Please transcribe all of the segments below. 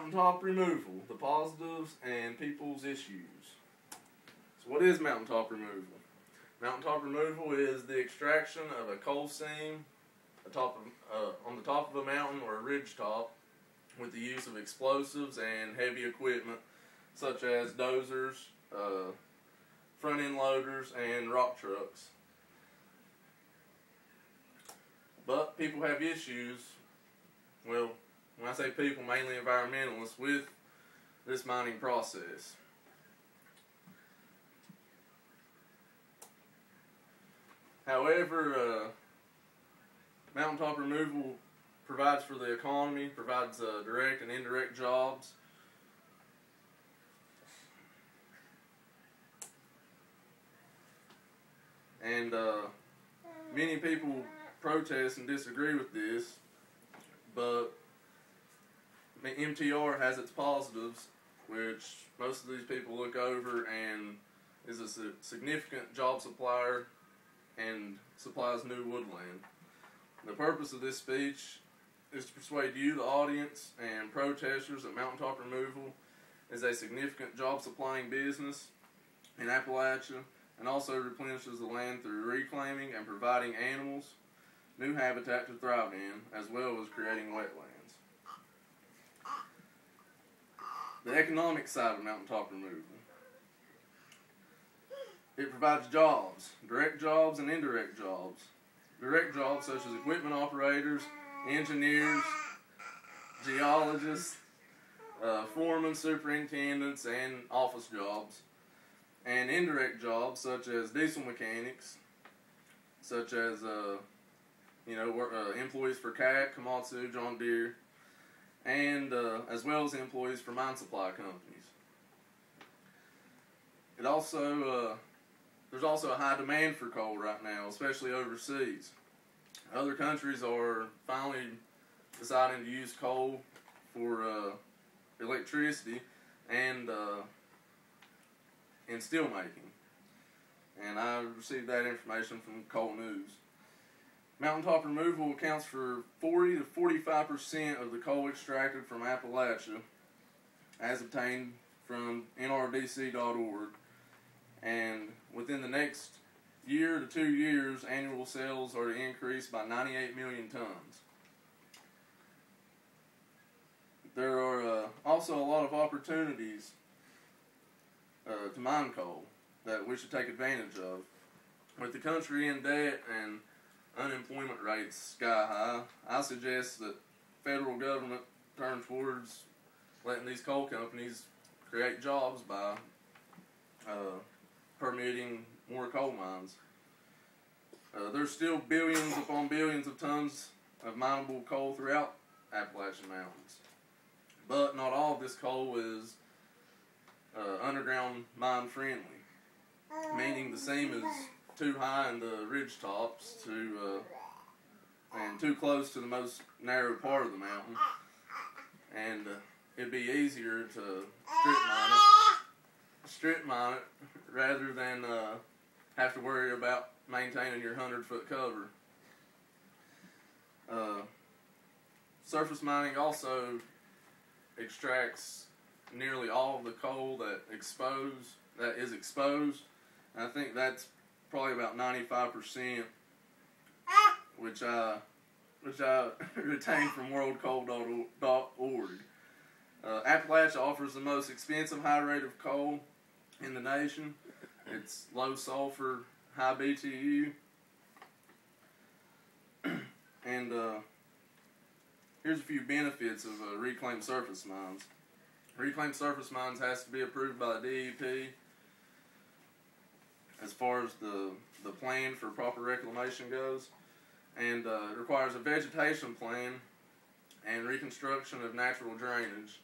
Mountaintop removal, the positives and people's issues. So what is mountaintop removal? Mountaintop removal is the extraction of a coal seam on the top of a mountain or a ridge top with the use of explosives and heavy equipment such as dozers, front end loaders, and rock trucks. But people have issues, well, when I say people, mainly environmentalists, with this mining process. However, mountaintop removal provides for the economy, provides direct and indirect jobs. And many people protest and disagree with this, but MTR has its positives, which most of these people look over and is a significant job supplier and supplies new woodland. The purpose of this speech is to persuade you, the audience, and protesters that mountaintop removal is a significant job supplying business in Appalachia and also replenishes the land through reclaiming and providing animals new habitat to thrive in, as well as creating wetlands. The economic side of mountaintop removal. It provides jobs, direct jobs and indirect jobs. Direct jobs such as equipment operators, engineers, geologists, foremen, superintendents, and office jobs. And indirect jobs such as diesel mechanics, such as employees for CAT, Komatsu, John Deere, and as well as employees for mine supply companies. It also there's also a high demand for coal right now, especially overseas. Other countries are finally deciding to use coal for electricity and in steel making. And I received that information from Coal News. Mountaintop removal accounts for 40 to 45% of the coal extracted from Appalachia, as obtained from nrdc.org. And within the next year to 2 years, annual sales are to increase by 98 million tons. There are also a lot of opportunities to mine coal that we should take advantage of. With the country in debt and unemployment rates sky high, I suggest that federal government turn towards letting these coal companies create jobs by permitting more coal mines. There's still billions upon billions of tons of mineable coal throughout Appalachian Mountains, but not all of this coal is underground mine friendly, meaning the seam is too high in the ridge tops and too close to the most narrow part of the mountain, and it'd be easier to strip mine it rather than have to worry about maintaining your 100-foot cover. Surface mining also extracts nearly all of the coal that is exposed. And I think that's probably about 95%, which I retained from worldcoal.org. Appalachia offers the most expensive high rate of coal in the nation. It's low sulfur, high BTU. And here's a few benefits of reclaimed surface mines. Reclaimed surface mines has to be approved by the DEP as far as the plan for proper reclamation goes, and it requires a vegetation plan and reconstruction of natural drainage.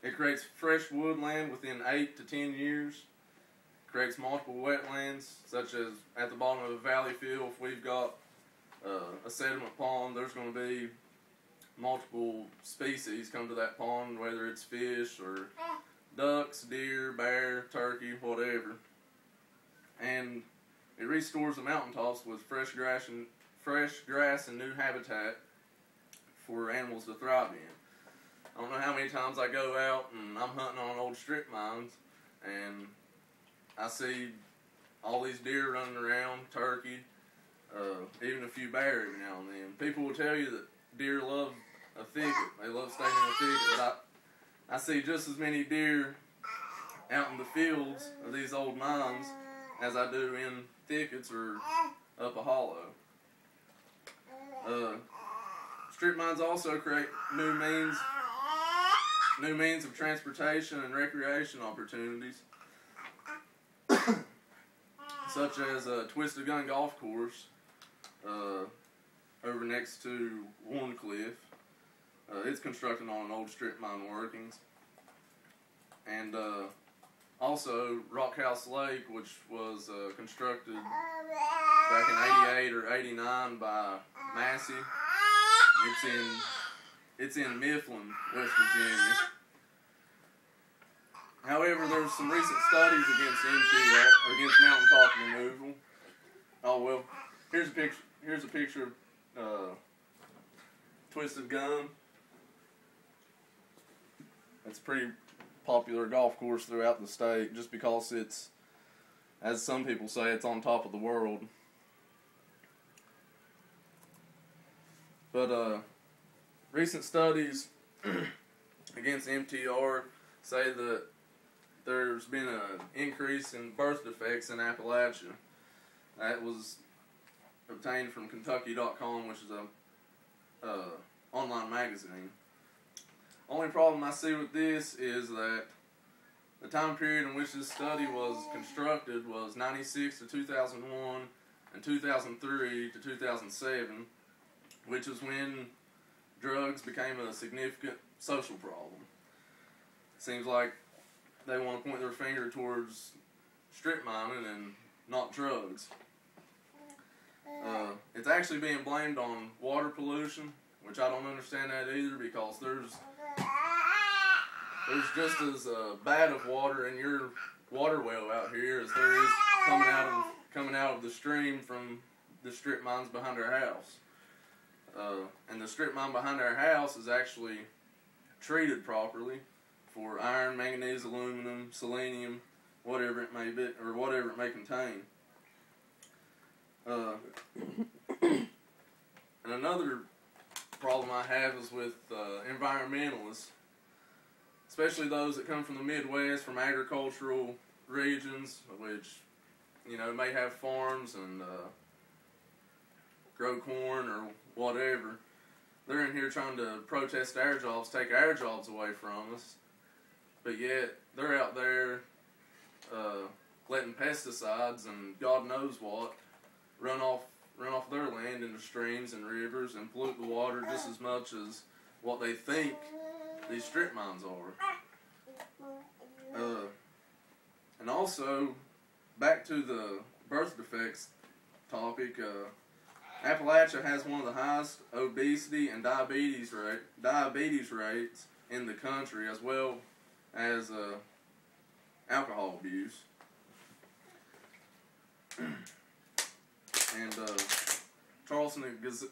It creates fresh woodland within 8 to 10 years. Creates multiple wetlands, such as at the bottom of a valley field. If we've got a sediment pond, there's going to be multiple species come to that pond, whether it's fish or ducks, deer, bear, turkey, whatever. And it restores the mountaintops with fresh fresh grass and new habitat for animals to thrive in. I don't know how many times I go out and I'm hunting on old strip mines and I see all these deer running around, turkey, even a few bear every now and then. People will tell you that deer love a thicket. They love staying in a thicket, but I see just as many deer out in the fields of these old mines as I do in thickets or up a hollow. Strip mines also create new means of transportation and recreation opportunities, such as a Twisted Gun golf course over next to Warncliffe. It's constructed on an old strip mine workings. And also Rock House Lake, which was constructed back in 88 or 89 by Massey. It's in Mifflin, West Virginia. However, there's some recent studies against MTR, or against mountaintop removal. Oh well, here's a picture of Twisted Gun. It's a pretty popular golf course throughout the state, just because it's, as some people say, it's on top of the world. But recent studies against MTR say that there's been an increase in birth defects in Appalachia. That was obtained from Kentucky.com, which is a online magazine. Only problem I see with this is that the time period in which this study was constructed was 96 to 2001 and 2003 to 2007, which is when drugs became a significant social problem. Seems like they want to point their finger towards strip mining and not drugs. It's actually being blamed on water pollution, which I don't understand that either, because there's just as bad of water in your water well out here as there is coming out of the stream from the strip mines behind our house. And the strip mine behind our house is actually treated properly for iron, manganese, aluminum, selenium, whatever it may be, or whatever it may contain. And another problem I have is with environmentalists, especially those that come from the Midwest, from agricultural regions, which, you know, may have farms and grow corn or whatever. They're in here trying to protest our jobs, take our jobs away from us, but yet they're out there letting pesticides and God knows what run off their land into streams and rivers and pollute the water just as much as what they think these strip mines are. And also, back to the birth defects topic, Appalachia has one of the highest obesity and diabetes rates in the country, as well as alcohol abuse. And Charleston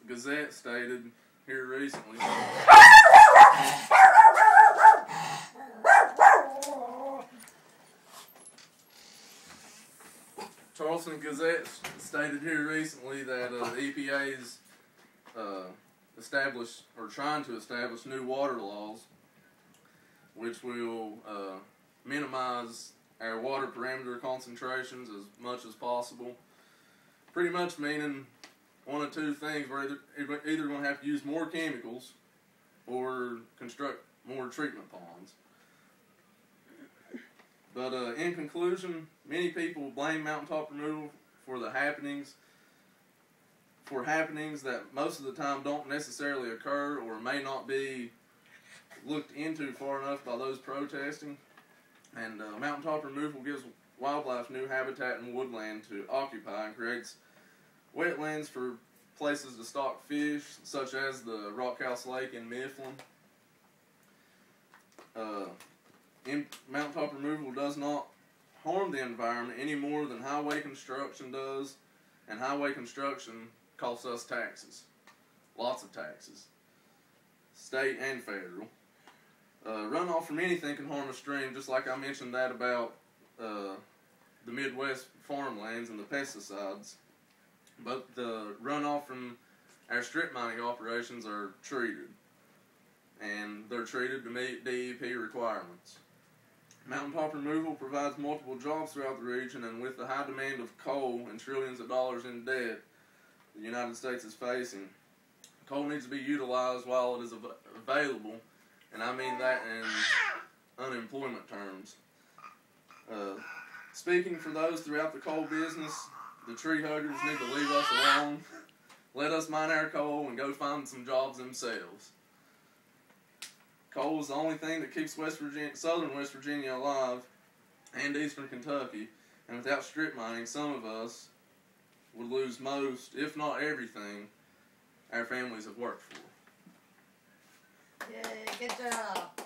Gazette stated here recently. Charleston Gazette stated here recently that the EPA's trying to establish new water laws, which will minimize our water parameter concentrations as much as possible. Pretty much meaning one of two things: we're either going to have to use more chemicals or construct more treatment ponds. But in conclusion, many people blame mountaintop removal for happenings that most of the time don't necessarily occur or may not be looked into far enough by those protesting. And mountaintop removal gives wildlife new habitat and woodland to occupy and creates wetlands for places to stock fish, such as the Rock House Lake in Mifflin. Mountaintop removal does not harm the environment any more than highway construction does, and highway construction costs us taxes. Lots of taxes. State and federal. Runoff from anything can harm a stream, just like I mentioned that about the Midwest farmlands and the pesticides. But the runoff from our strip mining operations are treated. And they're treated to meet DEP requirements. Mountaintop removal provides multiple jobs throughout the region, and with the high demand of coal and trillions of dollars in debt the United States is facing, coal needs to be utilized while it is available, and I mean that in unemployment terms. Speaking for those throughout the coal business, the tree huggers need to leave us alone, let us mine our coal, and go find some jobs themselves. Coal is the only thing that keeps southern West Virginia alive, and eastern Kentucky, and without strip mining, some of us would lose most, if not everything, our families have worked for. Yay, good job.